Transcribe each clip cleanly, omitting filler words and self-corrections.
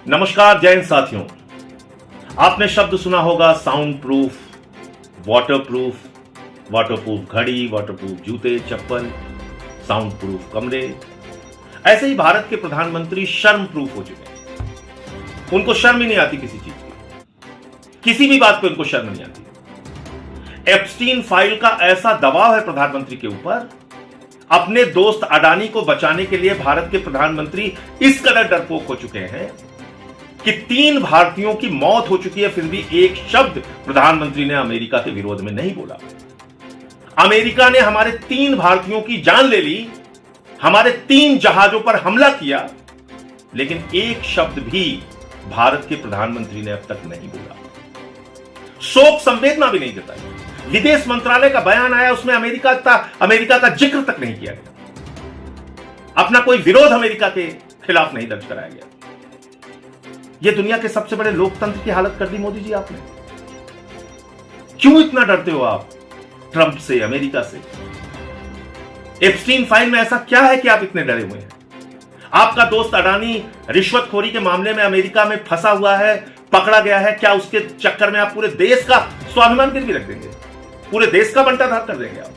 नमस्कार जय हिंद साथियों। आपने शब्द सुना होगा साउंड प्रूफ, वाटरप्रूफ घड़ी, वाटरप्रूफ जूते चप्पल, साउंड प्रूफ कमरे। ऐसे ही भारत के प्रधानमंत्री शर्म प्रूफ हो चुके हैं। उनको शर्म ही नहीं आती किसी चीज की, किसी भी बात पे उनको शर्म नहीं आती। एप्स्टीन फाइल का ऐसा दबाव है प्रधानमंत्री के ऊपर, अपने दोस्त अडानी को बचाने के लिए भारत के प्रधानमंत्री इस कदर डरपोक हो चुके हैं कि 3 भारतीयों की मौत हो चुकी है, फिर भी एक शब्द प्रधानमंत्री ने अमेरिका के विरोध में नहीं बोला। अमेरिका ने हमारे 3 भारतीयों की जान ले ली, हमारे 3 जहाजों पर हमला किया, लेकिन एक शब्द भी भारत के प्रधानमंत्री ने अब तक नहीं बोला। शोक संवेदना भी नहीं जताई। विदेश मंत्रालय का बयान आया, उसमें अमेरिका का जिक्र तक नहीं किया गया। अपना कोई विरोध अमेरिका के खिलाफ नहीं दर्ज कराया गया। यह दुनिया के सबसे बड़े लोकतंत्र की हालत कर दी मोदी जी आपने। क्यों इतना डरते हो आप ट्रंप से, अमेरिका से? एप्स्टीन फाइल में ऐसा क्या है कि आप इतने डरे हुए हैं? आपका दोस्त अडानी रिश्वतखोरी के मामले में अमेरिका में फंसा हुआ है, पकड़ा गया है। क्या उसके चक्कर में आप पूरे देश का स्वाभिमान गिरवी रख देंगे? पूरे देश का बंटाधार कर देंगे आप?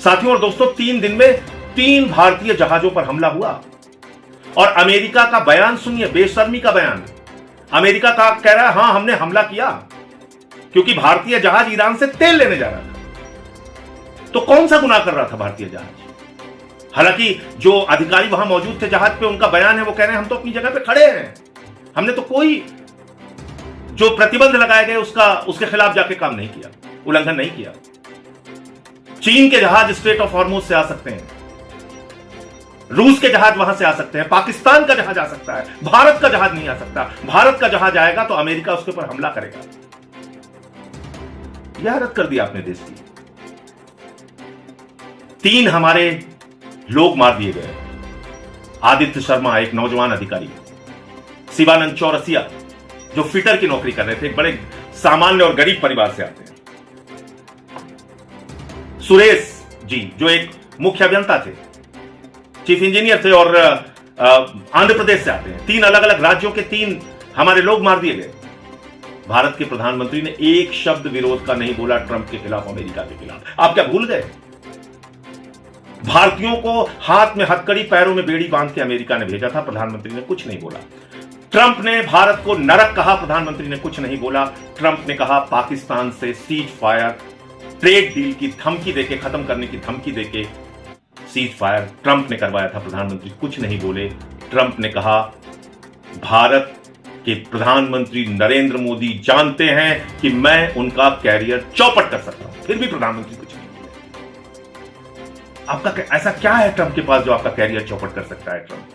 साथियों और दोस्तों, 3 दिन में 3 भारतीय जहाजों पर हमला हुआ और अमेरिका का बयान सुनिए, बेशर्मी का बयान। अमेरिका का कह रहा है हां हमने हमला किया क्योंकि भारतीय जहाज ईरान से तेल लेने जा रहा था। तो कौन सा गुनाह कर रहा था भारतीय जहाज? हालांकि जो अधिकारी वहां मौजूद थे जहाज पे, उनका बयान है, वो कह रहे हैं हम तो अपनी जगह पे खड़े हैं, हमने तो कोई जो प्रतिबंध लगाए गए उसके खिलाफ जाके काम नहीं किया, उल्लंघन नहीं किया। चीन के जहाज स्ट्रेट ऑफ हॉर्मुज से आ सकते हैं, रूस के जहाज वहां से आ सकते हैं, पाकिस्तान का जहाज आ सकता है, भारत का जहाज नहीं आ सकता। भारत का जहाज आएगा तो अमेरिका उसके ऊपर हमला करेगा। यह हरकत कर दी आपने देश की। 3 हमारे लोग मार दिए गए। आदित्य शर्मा, एक नौजवान अधिकारी, शिवानंद चौरसिया जो फिटर की नौकरी कर रहे थे, एक बड़े सामान्य और गरीब परिवार से आते हैं। सुरेश जी जो एक मुख्य अभियंता थे, चीफ इंजीनियर थे और आंध्र प्रदेश से आते हैं। 3 अलग अलग राज्यों के 3 हमारे लोग मार दिए गए। भारत के प्रधानमंत्री ने एक शब्द विरोध का नहीं बोला ट्रंप के खिलाफ, अमेरिका के खिलाफ। आप क्या भूल गए? भारतीयों को हाथ में हथकड़ी, पैरों में बेड़ी बांध के अमेरिका ने भेजा था, प्रधानमंत्री ने कुछ नहीं बोला। ट्रंप ने भारत को नरक कहा, प्रधानमंत्री ने कुछ नहीं बोला। ट्रंप ने कहा पाकिस्तान से सीज फायर, ट्रेड डील की धमकी देके, खत्म करने की धमकी देके सीज फायर ट्रंप ने करवाया था, प्रधानमंत्री कुछ नहीं बोले। ट्रंप ने कहा भारत के प्रधानमंत्री नरेंद्र मोदी जानते हैं कि मैं उनका कैरियर चौपट कर सकता हूं, फिर भी प्रधानमंत्री कुछ नहीं बोले। आपका ऐसा क्या है ट्रंप के पास जो आपका कैरियर चौपट कर सकता है? ट्रंप,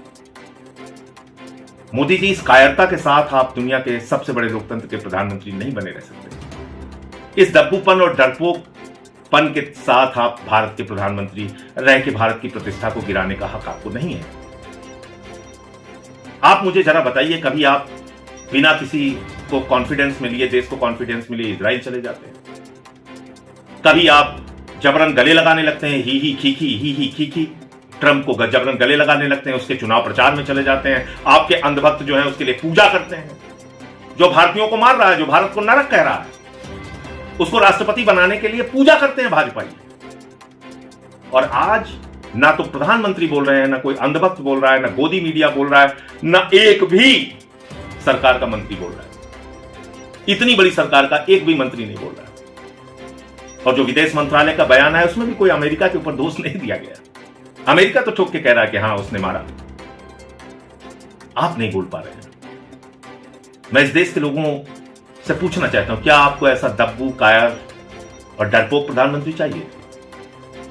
मोदी जी, इस कायरता के साथ आप दुनिया के सबसे बड़े लोकतंत्र के प्रधानमंत्री नहीं बने रह सकते। इस दब्बूपन और डरपोकपन के साथ आप भारत के प्रधानमंत्री रह के भारत की प्रतिष्ठा को गिराने का हक आपको नहीं है। आप मुझे जरा बताइए, कभी आप बिना किसी को कॉन्फिडेंस में लिए, देश को कॉन्फिडेंस में लिए इजराइल चले जाते हैं? कभी आप जबरन गले लगाने लगते हैं, ही खी ट्रंप को जबरन गले लगाने लगते हैं, उसके चुनाव प्रचार में चले जाते हैं, आपके अंधभक्त जो है उसके लिए पूजा करते हैं। जो भारतीयों को मार रहा है, जो भारत को नरक कह रहा है, उसको राष्ट्रपति बनाने के लिए पूजा करते हैं भाजपाई। और आज ना तो प्रधानमंत्री बोल रहे हैं, ना कोई अंधभक्त बोल रहा है, ना गोदी मीडिया बोल रहा है, ना एक भी सरकार का मंत्री बोल रहा है। इतनी बड़ी सरकार का एक भी मंत्री नहीं बोल रहा है। और जो विदेश मंत्रालय का बयान है, उसमें भी कोई अमेरिका के ऊपर दोष नहीं दिया गया। अमेरिका तो ठोक के कह रहा है कि हां उसने मारा। आप नहीं बोल पा रहे हैं। मैं इस देश के लोगों से पूछना चाहता हूं, क्या आपको ऐसा दब्बू, कायर और डरपोक प्रधानमंत्री चाहिए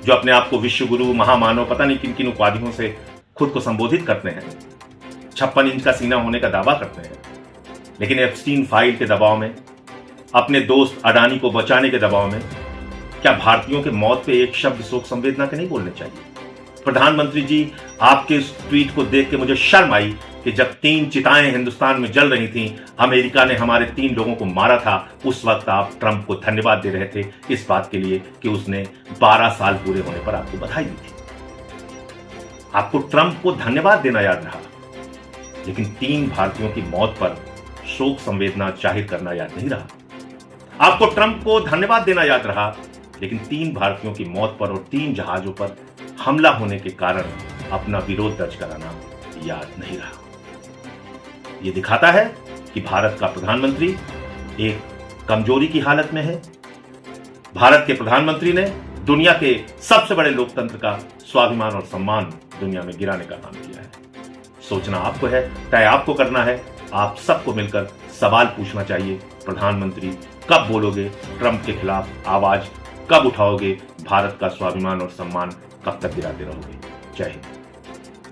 जो अपने आप को विश्व गुरु, महामानव, पता नहीं किन किन उपाधियों से खुद को संबोधित करते हैं, 56 इंच का सीना होने का दावा करते हैं, लेकिन एप्स्टीन फाइल के दबाव में, अपने दोस्त अडानी को बचाने के दबाव में, क्या भारतीयों के मौत पे एक शब्द शोक संवेदना के नहीं बोलने चाहिए? प्रधानमंत्री जी, आपके इस ट्वीट को देख के मुझे शर्म आई कि जब 3 चिताएं हिंदुस्तान में जल रही थीं, अमेरिका ने हमारे 3 लोगों को मारा था, उस वक्त आप ट्रंप को धन्यवाद दे रहे थे इस बात के लिए कि उसने 12 साल पूरे होने पर आपको बधाई दी थी। आपको ट्रंप को धन्यवाद देना याद रहा। लेकिन 3 भारतीयों की मौत पर शोक संवेदना जाहिर करना याद नहीं रहा। आपको ट्रंप को धन्यवाद देना याद रहा, लेकिन 3 भारतीयों की मौत पर और 3 जहाजों पर हमला होने के कारण अपना विरोध दर्ज कराना याद नहीं रहा। यह दिखाता है कि भारत का प्रधानमंत्री एक कमजोरी की हालत में है। भारत के प्रधानमंत्री ने दुनिया के सबसे बड़े लोकतंत्र का स्वाभिमान और सम्मान दुनिया में गिराने का काम किया है। सोचना आपको है, तय आपको करना है। आप सबको मिलकर सवाल पूछना चाहिए, प्रधानमंत्री कब बोलोगे ट्रंप के खिलाफ आवाज, कब उठाओगे भारत का स्वाभिमान और सम्मान, कब तक गिराते रहोगे। जय हिंद।